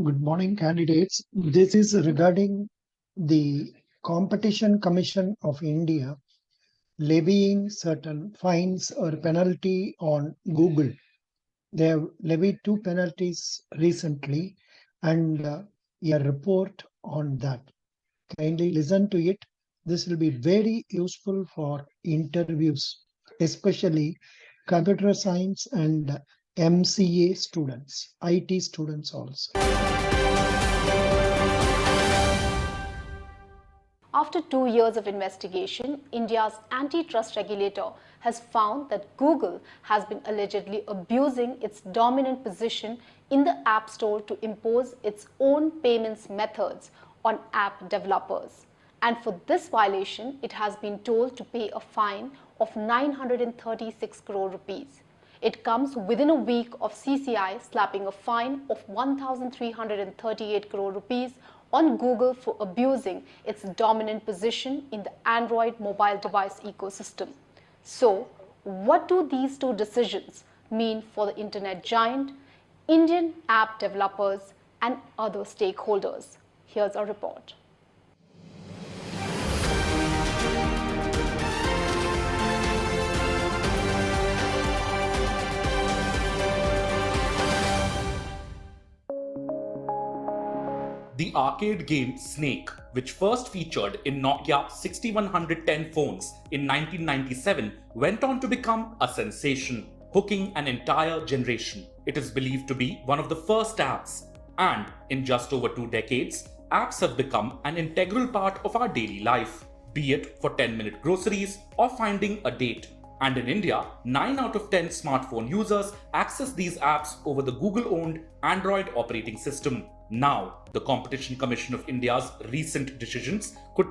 Good morning, candidates. This is regarding the Competition Commission of India levying certain fines or penalty on Google. They have levied two penalties recently and a report on that. Kindly listen to it. This will be very useful for interviews, especially computer science and MCA students, IT students also. After 2 years of investigation, India's antitrust regulator has found that Google has been allegedly abusing its dominant position in the App Store to impose its own payments methods on app developers. And for this violation, it has been told to pay a fine of 936 crore rupees. It comes within a week of CCI slapping a fine of 1,338 crore rupees on Google for abusing its dominant position in the Android mobile device ecosystem. So, what do these two decisions mean for the internet giant, Indian app developers, and other stakeholders? Here's our report. The arcade game Snake, which first featured in Nokia 6110 phones in 1997, went on to become a sensation, hooking an entire generation. It is believed to be one of the first apps, and in just over 2 decades, apps have become an integral part of our daily life, be it for 10-minute groceries or finding a date. And in India, 9 out of 10 smartphone users access these apps over the Google-owned Android operating system. Now, the Competition Commission of India's recent decisions could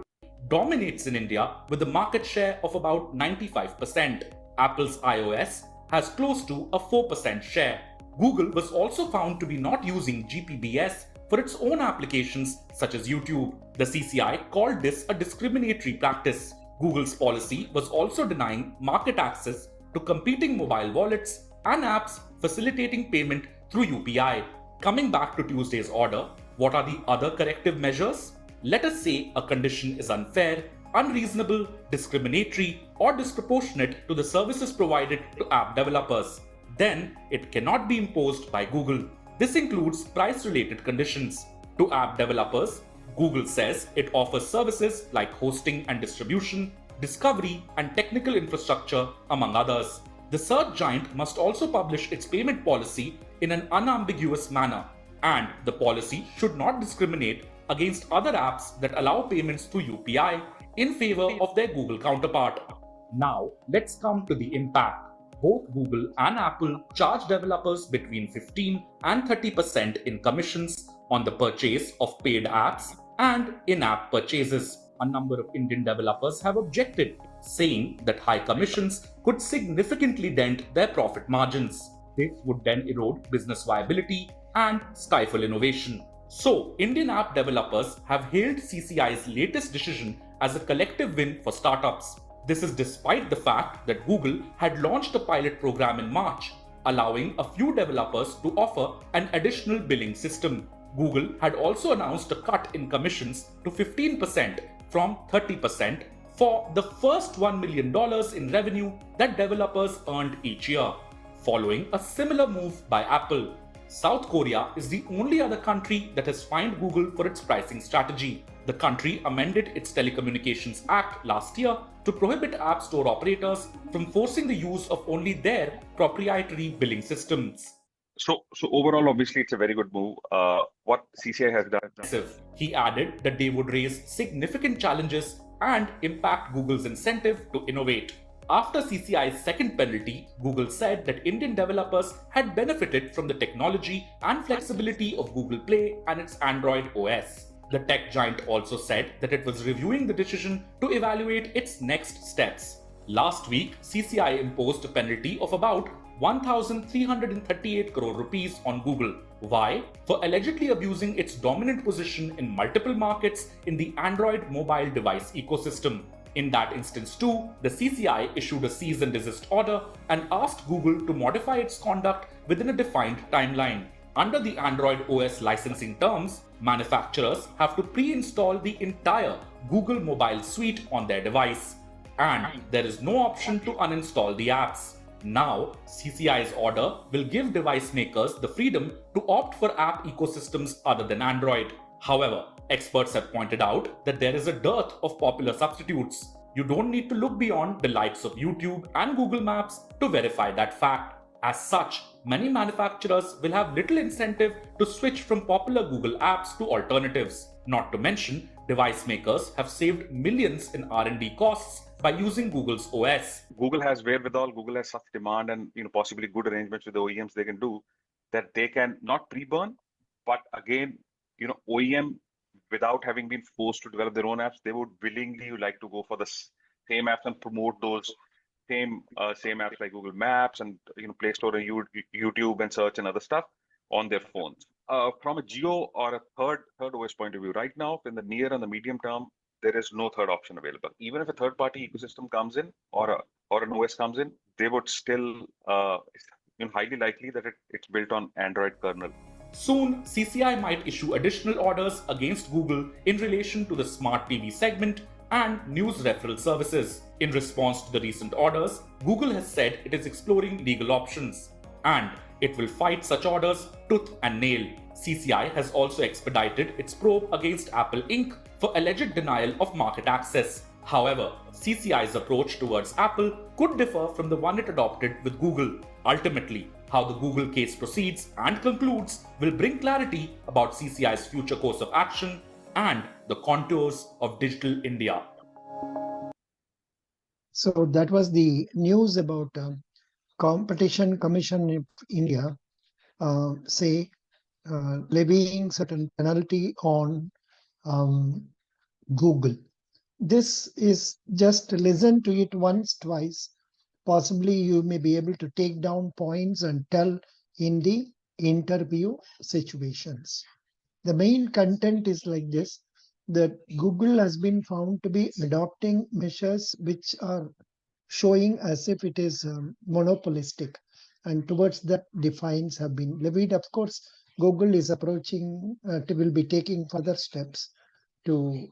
dominates in India with a market share of about 95%. Apple's iOS has close to a 4% share. Google was also found to be not using GPBS for its own applications such as YouTube. The CCI called this a discriminatory practice. Google's policy was also denying market access to competing mobile wallets and apps facilitating payment through UPI. Coming back to Tuesday's order, what are the other corrective measures? Let us say a condition is unfair, unreasonable, discriminatory, or disproportionate to the services provided to app developers. Then it cannot be imposed by Google. This includes price-related conditions. To app developers, Google says it offers services like hosting and distribution, discovery, and technical infrastructure, among others. The search giant must also publish its payment policy in an unambiguous manner, and the policy should not discriminate against other apps that allow payments through UPI in favor of their Google counterpart. Now, let's come to the impact. Both Google and Apple charge developers between 15 and 30% in commissions on the purchase of paid apps and in-app purchases. A number of Indian developers have objected, saying that high commissions could significantly dent their profit margins. This would then erode business viability and stifle innovation. So, Indian app developers have hailed CCI's latest decision as a collective win for startups. This is despite the fact that Google had launched a pilot program in March, allowing a few developers to offer an additional billing system. Google had also announced a cut in commissions to 15% from 30% for the first $1 million in revenue that developers earned each year, following a similar move by Apple. South Korea is the only other country that has fined Google for its pricing strategy. The country amended its Telecommunications Act last year to prohibit App Store operators from forcing the use of only their proprietary billing systems. So overall, obviously, it's a very good move. What CCI has done. He added that they would raise significant challenges and impact Google's incentive to innovate. After CCI's second penalty, Google said that Indian developers had benefited from the technology and flexibility of Google Play and its Android OS. The tech giant also said that it was reviewing the decision to evaluate its next steps. Last week, CCI imposed a penalty of about 1,338 crore rupees on Google. Why? For allegedly abusing its dominant position in multiple markets in the Android mobile device ecosystem. In that instance too, the CCI issued a cease and desist order and asked Google to modify its conduct within a defined timeline. Under the Android OS licensing terms, manufacturers have to pre-install the entire Google mobile suite on their device, and there is no option to uninstall the apps. Now, CCI's order will give device makers the freedom to opt for app ecosystems other than Android. However, experts have pointed out that there is a dearth of popular substitutes. You don't need to look beyond the likes of YouTube and Google Maps to verify that fact. As such, many manufacturers will have little incentive to switch from popular Google apps to alternatives. Not to mention, device makers have saved millions in R&D costs by using Google's OS. Google has wherewithal, Google has such demand and possibly good arrangements with the OEMs they can do that they can not pre-burn, but again, OEM without having been forced to develop their own apps, they would willingly like to go for the same apps and promote those same apps like Google Maps and Play Store and YouTube and search and other stuff on their phones. From a geo or a third OS point of view, right now in the near and the medium term, there is no third option available. Even if a third-party ecosystem comes in or an OS comes in, they would still highly likely that it's built on Android kernel. Soon, CCI might issue additional orders against Google in relation to the smart TV segment and news referral services. In response to the recent orders, Google has said it is exploring legal options, and it will fight such orders tooth and nail. CCI has also expedited its probe against Apple Inc. for alleged denial of market access. However, CCI's approach towards Apple could differ from the one it adopted with Google. Ultimately, how the Google case proceeds and concludes will bring clarity about CCI's future course of action and the contours of digital India. So that was the news about Competition Commission of India levying certain penalty on Google. This is just listen to it once, twice. Possibly you may be able to take down points and tell in the interview situations. The main content is like this, that Google has been found to be adopting measures which are showing as if it is monopolistic, and towards that the fines have been levied. Of course, Google is approaching will be taking further steps to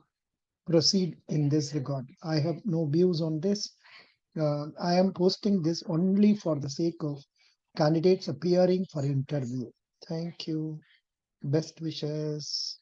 proceed in this regard. I have no views on this. I am posting this only for the sake of candidates appearing for interview. Thank you. Best wishes.